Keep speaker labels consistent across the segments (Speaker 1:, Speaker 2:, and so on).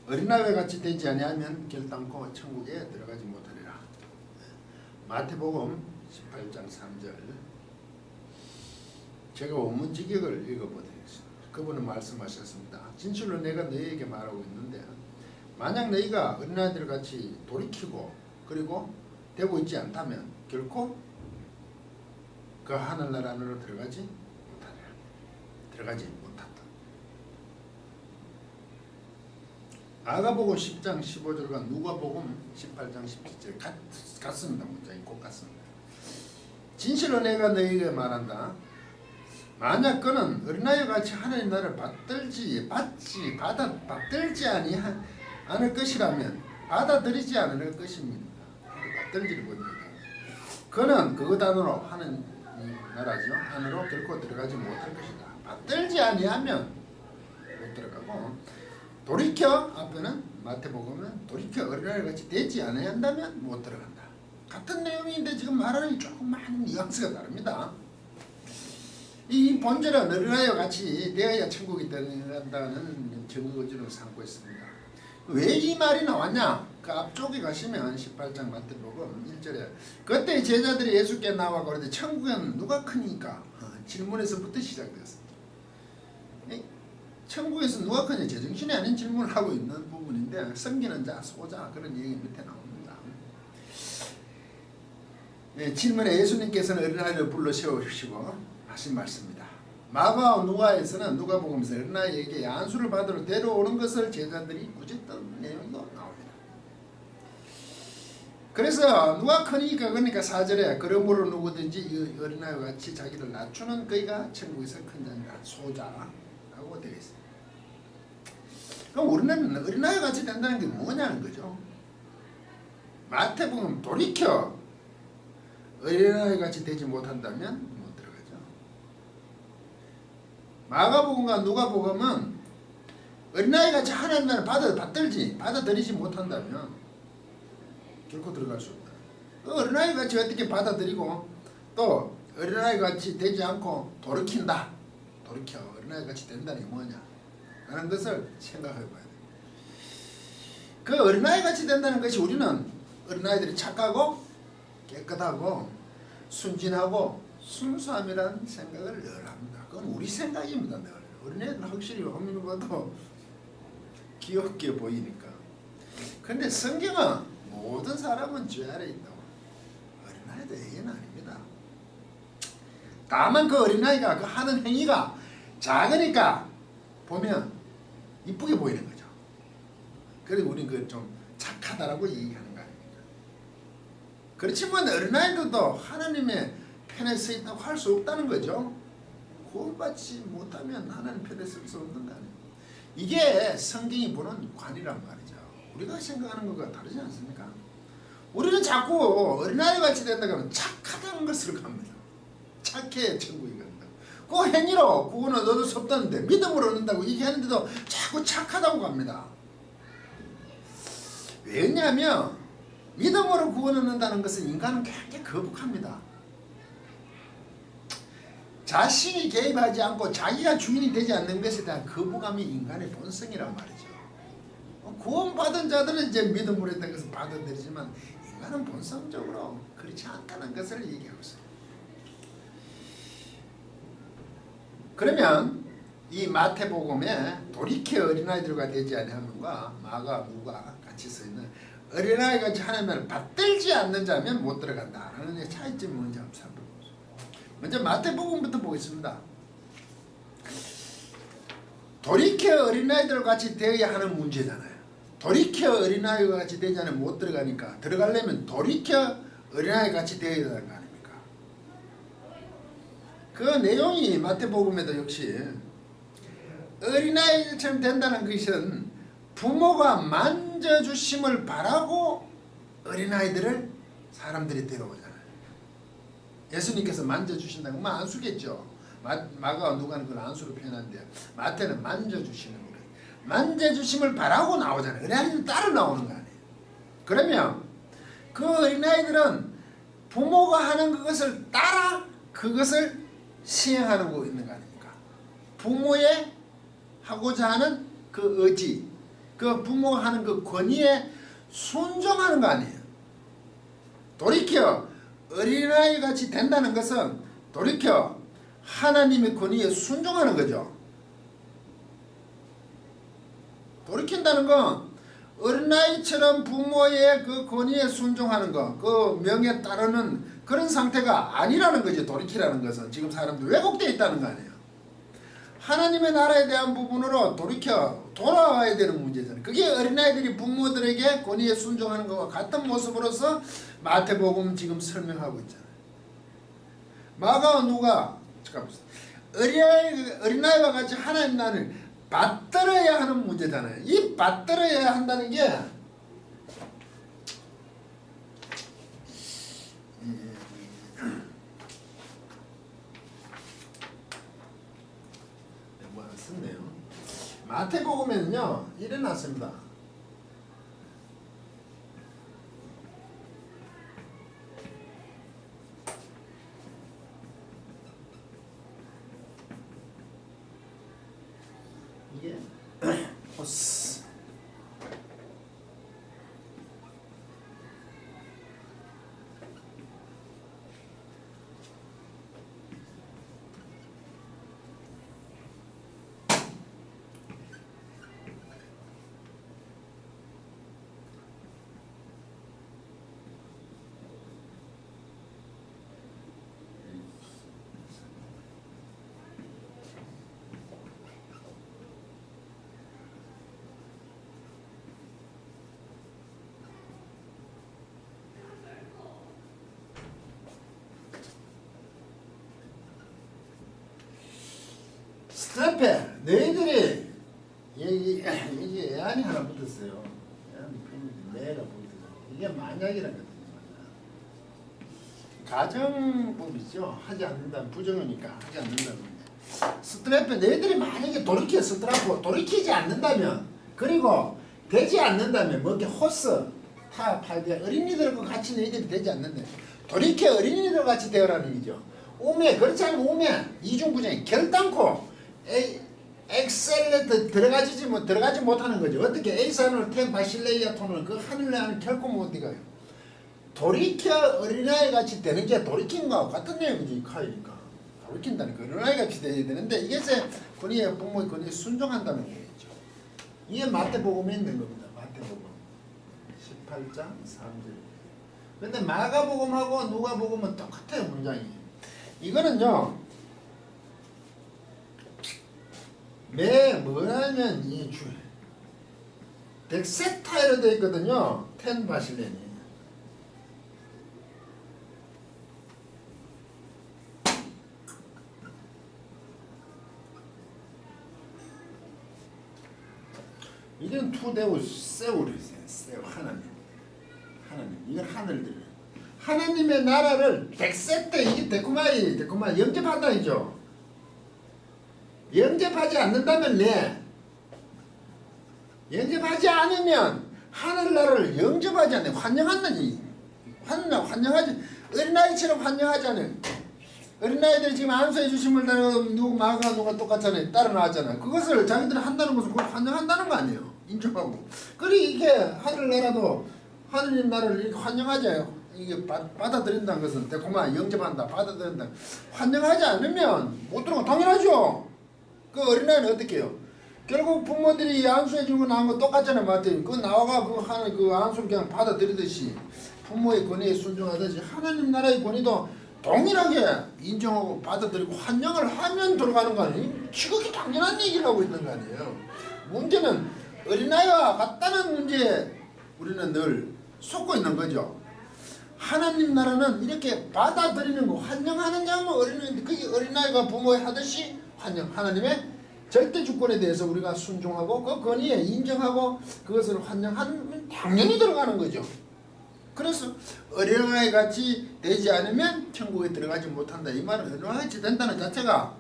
Speaker 1: 어린아이와 같이 되지 아니하면 결단코 천국에 들어가지 못하리라. 마태복음 18장 3절. 제가 원문 직역을 읽어보겠습니다. 그분은 말씀하셨습니다. 진실로 내가 너희에게 말하고 있는데 만약 너희가 어린아이들 같이 돌이키고 그리고 되고 있지 않다면 결코 그 하늘나라 안으로 들어가지 못하리라. 들어가지 못한다. 마가복음 10장 15절과 누가복음 18장 17절 같습니다. 문장이 꼭 같습니다. 진실로 내가 너희에게 말한다. 만약 그는 어린아이와 같이 하나님 나라를 받들지 않을 것이라면 받아들이지 않을 것입니다. 받들지를 못해요. 그는 그것 안으로 하는 나라죠. 안으로 결코 들어가지 못할 것이다. 받들지 아니하면 못 들어가고 돌이켜 앞에는 마태복음은 돌이켜 어린아이 같이 되지 않아야 한다면 못 들어간다. 같은 내용인데 지금 말하는 조금 많은 뉘앙스가 다릅니다. 이 본절은 어린아이와 같이 되어야 천국이 들어간다는 증거지로 삼고 있습니다. 왜 이 말이 나왔냐? 그 앞쪽에 가시면 18장 마태복음 1절에 그때 제자들이 예수께 나와 그러되 천국은 누가 크니까? 질문에서부터 시작되었습니다. 천국에서 누가 크냐? 제정신이 아닌 질문을 하고 있는 부분인데 섬기는 자, 소자 그런 얘기 밑에 나옵니다. 질문에 예수님께서는 어린아이를 불러 세우시고 하신 말씀입니다. 마가와 누가에서는 누가복음에서 어린아이에게 안수를 받으러 데려오는 것을 제자들이 꾸짖던 내용도 나옵니다. 그래서 누가 크니까 그러니까 4절에 그러므로 누구든지 이 어린아이와 같이 자기를 낮추는 그이가 천국에서 큰 자니라 소자라고 되어 있습니다. 그럼 우리는 어린아이와 같이 된다는 게 뭐냐는 거죠. 마태복음 돌이켜 어린아이와 같이 되지 못한다면 못 들어가죠. 마가복음과 누가복음은 어린아이와 같이 하나님 나라를 받아들이지 못한다면 결코 들어갈 수 없다. 어린아이 같이 어떻게 받아들이고 또 어린아이 같이 되지 않고 돌이켜 어린아이 같이 된다는 게 뭐냐 하는 것을 생각해 봐야 돼요. 그 어린아이 같이 된다는 것이 우리는 어린아이들이 착하고 깨끗하고 순진하고 순수함이라는 생각을 늘 합니다. 그건 우리 생각입니다. 늘. 어린애들 확실히 화면을 봐도 귀엽게 보이니까. 근데 성경은 모든 사람은 죄 아래 있다고. 어린아이도 애는 아닙니다. 다만 그 어린아이가 그 하는 행위가 작으니까 보면 이쁘게 보이는 거죠. 그래서 우리는 그 좀 착하다라고 얘기하는 거 아닙니까? 그렇지만 어린아이들도 하나님의 편에 서 있다고 할 수 없다는 거죠. 구원받지 못하면 하나님 편에 설 수 없는 거 아니에요. 이게 성경이 보는 관이란 말이죠. 우리가 생각하는 것과 다르지 않습니까? 우리는 자꾸 어린아이 같이 된다고 하면 착하다는 것을 갑니다. 착해 천국에 간다고. 그 행위로 구원을 얻을 수 없다는데 믿음으로 얻는다고 얘기하는데도 자꾸 착하다고 갑니다. 왜냐하면 믿음으로 구원을 얻는다는 것은 인간은 굉장히 거북합니다. 자신이 개입하지 않고 자기가 주인이 되지 않는 것에 대한 거부감이 인간의 본성이란 말이죠. 구원받은 자들은 이제 믿음으로 했다는 것을 받아들이지만 인간은 본성적으로 그렇지 않다는 것을 얘기하고 있어요. 그러면 이 마태복음에 돌이켜 어린아이들과 되지 아니하면과 마가 누가 같이 써있는 어린아이같이 하나님을 받들지 않는 자면 못 들어간다라는 차이점이 뭔지 한번 살펴보죠. 먼저 마태복음부터 보겠습니다. 돌이켜 어린아이들과 같이 되어야 하는 문제잖아요. 돌이켜 어린아이와 같이 되지 않으면 못 들어가니까 들어가려면 돌이켜 어린아이와 같이 되어야 되는 거 아닙니까? 그 내용이 마태복음에도 역시 어린아이처럼 된다는 것은 부모가 만져주심을 바라고 어린아이들을 사람들이 데려오잖아요. 예수님께서 만져주신다는 건 안수겠죠. 마가와 누가는 그걸 안수로 표현하는데 마태는 만져주시는 거예요. 만져주심을 바라고 나오잖아요. 어린아이들은 따로 나오는 거 아니에요. 그러면 그 어린아이들은 부모가 하는 그것을 따라 그것을 시행하는 거 있는 거 아닙니까? 부모의 하고자 하는 그 의지, 그 그 부모가 하는 그 권위에 순종하는 거 아니에요. 돌이켜 어린아이 같이 된다는 것은 돌이켜 하나님의 권위에 순종하는 거죠. 돌이킨다는 건 어린아이처럼 부모의 그 권위에 순종하는 거, 그 명에 따르는 그런 상태가 아니라는 거죠. 돌이키라는 것은 지금 사람들 왜곡되어 있다는 거 아니에요. 하나님의 나라에 대한 부분으로 돌이켜 돌아와야 되는 문제잖아요. 그게 어린아이들이 부모들에게 권위에 순종하는 것과 같은 모습으로서 마태복음 지금 설명하고 있잖아요. 마가와 누가 잠깐만 어린아이와 같이 하나님 나라를 받들어야 하는 문제잖아요. 이 받들어야 한다는 게 뭐 썼네요. 마태복음에는요 이래 놨습니다. 이게 호스 스트랩에 너희들이 이게 애안이 하나 붙었어요. 애안이 내가 붙었어요. 이게 만약이라는 거거든요. 가정법이죠. 하지 않는다면 부정이니까 하지 않는다면 스트랩에 너희들이 만약에 돌이켜 스트랩 돌이키지 않는다면 그리고 되지 않는다면 뭐 이렇게 호스 타 팔대 어린이들과 같이 너희들이 되지 않는데 돌이켜 어린이들 같이 되어라는 얘기죠. 우매 그렇지 않으면 우매 이중부정이 결단코 엑셀레트 들어가지 못하는 거죠. 어떻게 에이산을 텐바실레이아 톤을 그 하늘에 하는 결코 못 들어가요. 돌이켜 어린아이 같이 되는 게 돌이킨 거하고 같은 내용이지. 카이니까 돌이킨다니까 어린아이 같이 돼야 되는데 이게 권위의 부모의 권위에 순종한다는 얘기죠. 이게 마태복음에 있는 겁니다. 마태복음 18장 3절. 근데 마가복음하고 누가복음은 똑같아요. 문장이. 이거는요. 뭐냐면 이 덱세타이로 되어 있거든요. 텐바실렌이. 이건 투데우세우르 세우 하나님. 이건 하늘들. 하나님의 나라를 덱세테 이게 데쿠마이 영접한다이죠. 영접하지 않는다면 영접하지 않으면 하늘나라를 영접하지 않네. 환영한다니. 환영하지. 어린아이처럼 환영하지 않아요. 어린아이들이 지금 안수해 주심을 누구 마가 누가 똑같잖아요. 따라 나왔잖아요. 그것을 자기들이 한다는 것을 그걸 환영한다는 거 아니에요. 인정하고. 그리 이게 하늘나라도 하느님 나라를 이렇게 환영하자요. 이게 받아들인다는 것은 대꾸만 영접한다. 받아들인다. 환영하지 않으면 못 들어가 당연하죠. 그 어린아이는 어떻게 해요? 결국 부모들이 안수해 주고 나온 거 똑같잖아요. 맞대요. 그 나와가 그 하는 그 안수를 그냥 받아들이듯이 부모의 권위에 순종하듯이 하나님 나라의 권위도 동일하게 인정하고 받아들이고 환영을 하면 들어가는 거 아니에요? 지극히 당연한 얘기를 하고 있는 거 아니에요. 문제는 어린아이와 같다는 문제에 우리는 늘 속고 있는 거죠. 하나님 나라는 이렇게 받아들이는 거 환영하느냐면 그게 어린아이가 부모에 하듯이 하나님의 절대 주권에 대해서 우리가 순종하고 그 권위에 인정하고 그것을 환영하면 당연히 들어가는 거죠. 그래서 어린아이 같이 되지 않으면 천국에 들어가지 못한다. 이 말은 어린아이 같이 된다는 자체가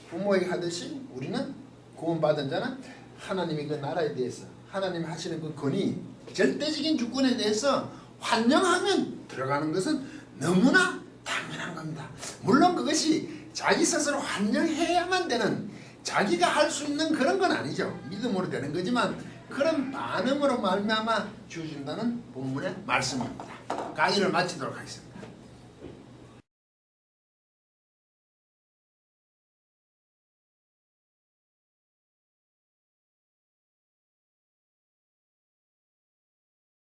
Speaker 1: 부모에게 하듯이 우리는 구원받은 자는 하나님의 그 나라에 대해서 하나님이 하시는 그 권위 절대적인 주권에 대해서 환영하면 들어가는 것은 너무나 당연한 겁니다. 물론 그것이 자기 스스로 환영해야만 되는 자기가 할 수 있는 그런 건 아니죠. 믿음으로 되는 거지만 그런 반응으로 말미암아 주어진다는 본문의 말씀입니다. 강의를 마치도록 하겠습니다.